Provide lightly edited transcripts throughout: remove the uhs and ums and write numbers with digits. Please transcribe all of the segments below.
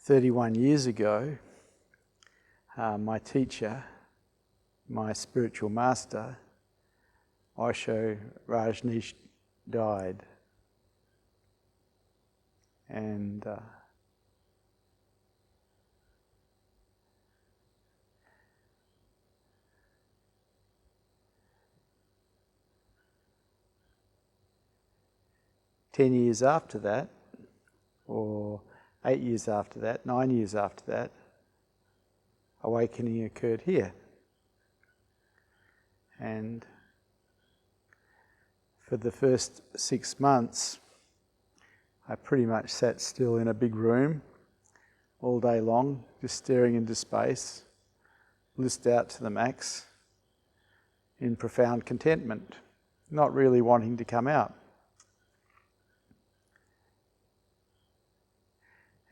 31 years ago, my teacher, my spiritual master, Osho Rajneesh, died. And 10 years after that, or 8 years after that, 9 years after that, awakening occurred here. And for the first 6 months, I pretty much sat still in a big room all day long, just staring into space, blissed out to the max, in profound contentment, not really wanting to come out.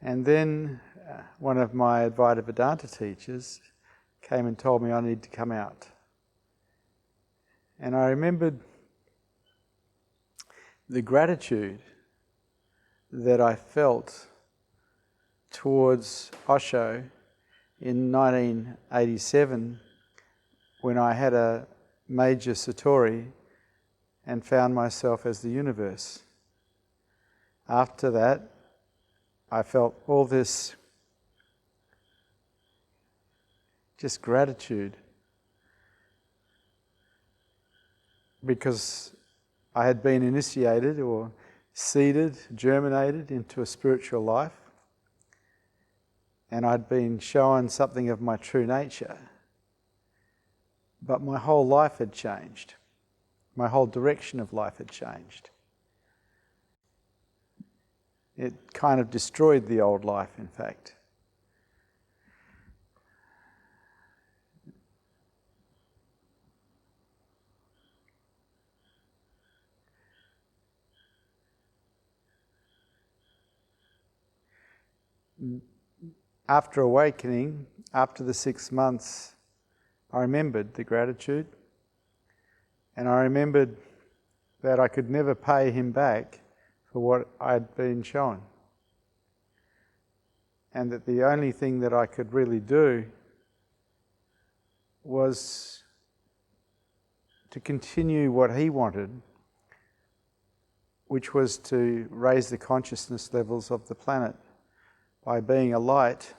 And then one of my Advaita Vedanta teachers came and told me I need to come out. And I remembered the gratitude that I felt towards Osho in 1987 when I had a major satori and found myself as the universe. After that, I felt all this just gratitude because I had been initiated or seeded, germinated into a spiritual life, and I'd been shown something of my true nature. But my whole life had changed. My whole direction of life had changed. It kind of destroyed the old life, in fact. After awakening, after the 6 months, I remembered the gratitude, and I remembered that I could never pay him back for what I'd been shown, and that the only thing that I could really do was to continue what he wanted, which was to raise the consciousness levels of the planet by being a light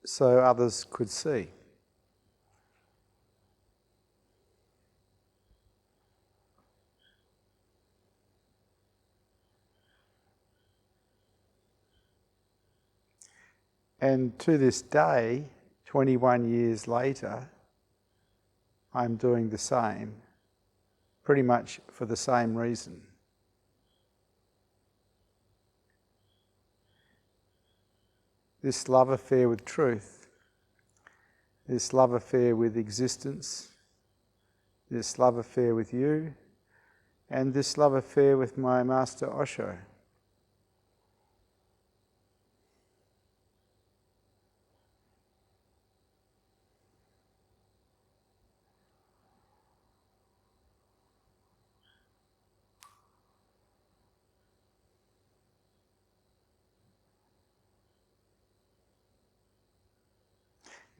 so others could see. And to this day, 21 years later, I'm doing the same, pretty much for the same reason. This love affair with truth, this love affair with existence, this love affair with you, and this love affair with my master Osho.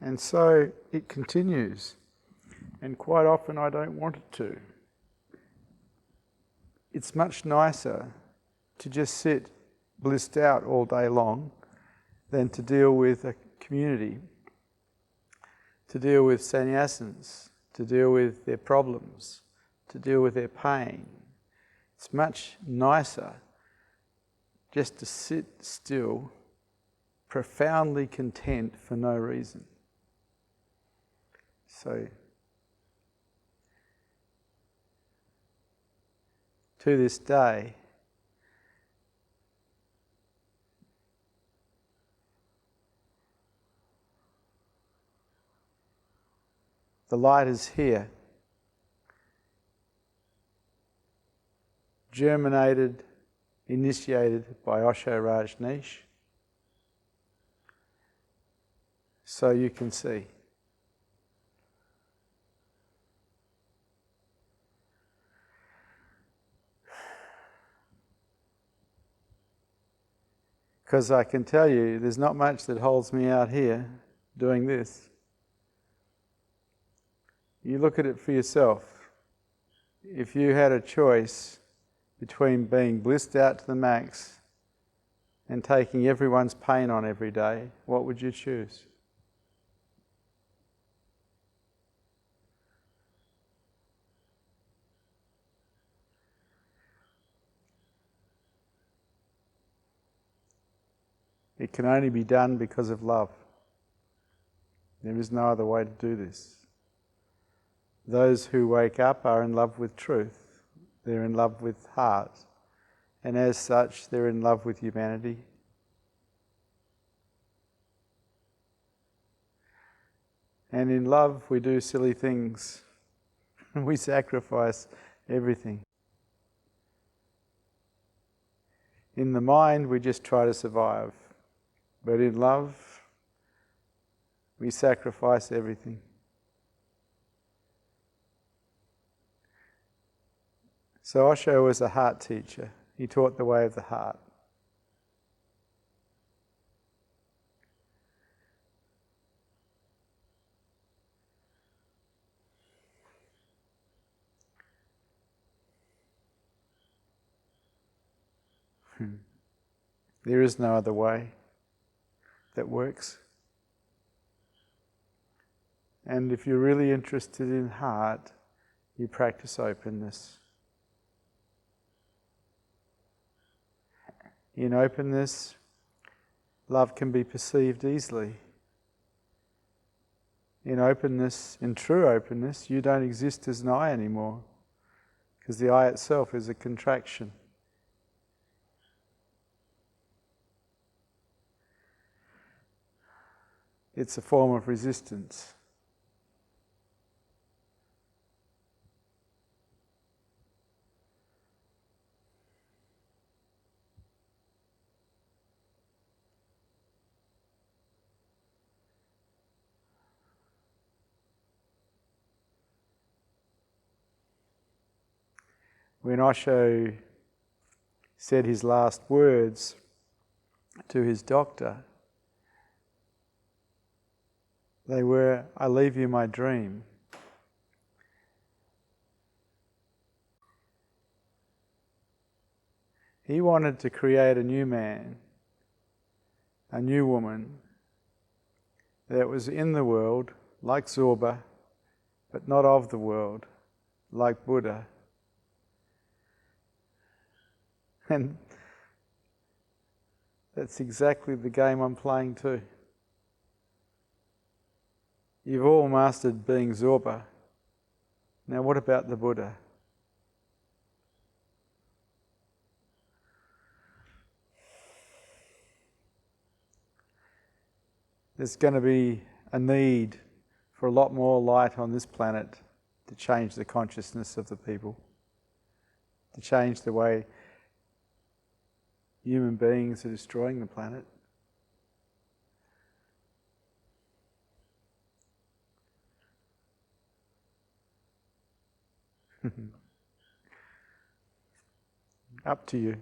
And so it continues, and quite often I don't want it to. It's much nicer to just sit blissed out all day long than to deal with a community, to deal with sannyasins, to deal with their problems, to deal with their pain. It's much nicer just to sit still, profoundly content for no reason. So, to this day, the light is here, germinated, initiated by Osho Rajneesh, so you can see. Because I can tell you, there's not much that holds me out here doing this. You look at it for yourself. If you had a choice between being blissed out to the max and taking everyone's pain on every day, what would you choose? It can only be done because of love. There is no other way to do this. Those who wake up are in love with truth. They're in love with heart. And as such, they're in love with humanity. And in love, we do silly things. We sacrifice everything. In the mind, we just try to survive. But in love, we sacrifice everything. So Osho was a heart teacher. He taught the way of the heart. There is no other way that works. And if you're really interested in heart, you practice openness. In openness, love can be perceived easily. In openness, in true openness, you don't exist as an I anymore, because the I itself is a contraction. It's a form of resistance. When Osho said his last words to his doctor, they were, "I leave you my dream." He wanted to create a new man, a new woman, that was in the world, like Zorba, but not of the world, like Buddha. And that's exactly the game I'm playing too. You've all mastered being Zorba. Now what about the Buddha? There's going to be a need for a lot more light on this planet to change the consciousness of the people, to change the way human beings are destroying the planet. Up to you.